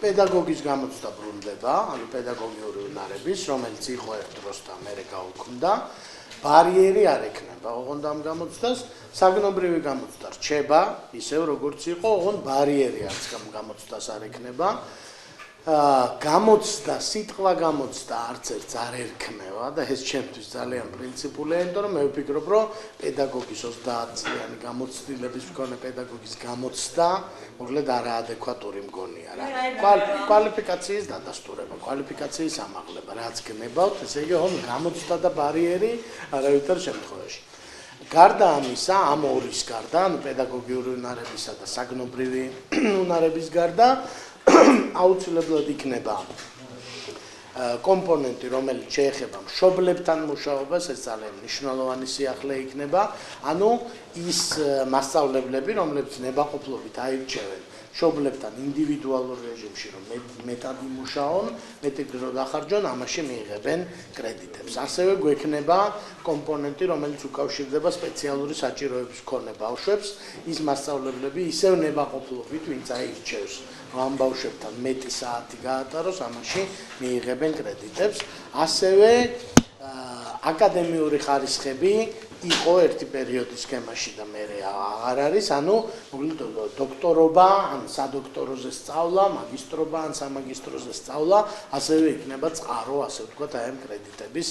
პედაგოგის გამოცდა ბრუნდება, ანუ პედაგოგიური უნარების, რომელიც იყო ერთ დროს და მერე გაუქმდა, ბარიერი არ ექნება, ოღონდ ამ გამოცდას, საგნობრივი გამოცდა რჩება, ისევ როგორც იყო, ოღონდ ბარიერი არც გამოცდას არ ექნება. გამოცდა, სიტყვა გამოცდა არც ერთს არ ერქმევა და ეს ჩემთვის ძალიან პრინციპულია, იმიტომ რომ მე ვფიქრობ, რომ პედაგოგის 30 წლიანი გამოცდილების მქონე პედაგოგის გამოცდა მოკლედ არაადეკვატური მგონია რა. კვალიფიკაციის დადასტურება, კვალიფიკაციის ამაღლება, რაც გნებავთ, ესე იგი, გამოცდა და ბარიერი არავითარ შემთხვევაში. გარდა ამისა, ამორის გარდა, ანუ პედაგოგიური უნარებისა და საგნობრივი უნარების გარდა აუცილებლად იქნება კომპონენტი, რომელიც შეეხება მშობლებთან მუშაობას, ეს ძალიან მნიშვნელოვანი სიახლე იქნება, ანუ ის მასწავლებლები, რომლებიც ნებაყოფლობით აირჩევენ მშობლებთან ინდივიდუალურ რეჟიმში, რომ მეტად იმუშაონ, მეტი დრო დახარჯონ, ამაში მიიღებენ კრედიტებს. ასევე გვექნება კომპონენტი, რომელიც უკავშირდება სპეციალური საჭიროების მქონე ბავშვებს, ის მასწავლებლები ისევ ნებაყოფლობით, ვინც აირჩევს ამ ბავშვებთან მეტი საათი გაატაროს, ამაში მიიღებენ კრედიტებს. ასევე აკადემიური ხარისხები იყო ერთი პერიოდის სქემაში და მერე აღარ არის, ანუ დოქტორობა, ან სადოქტოროზე სწავლა, მაგისტრობა, ან სამაგისტროზე სწავლა, ასევე იქნება წყარო, ასე ვთქვათ, აი ამ კრედიტების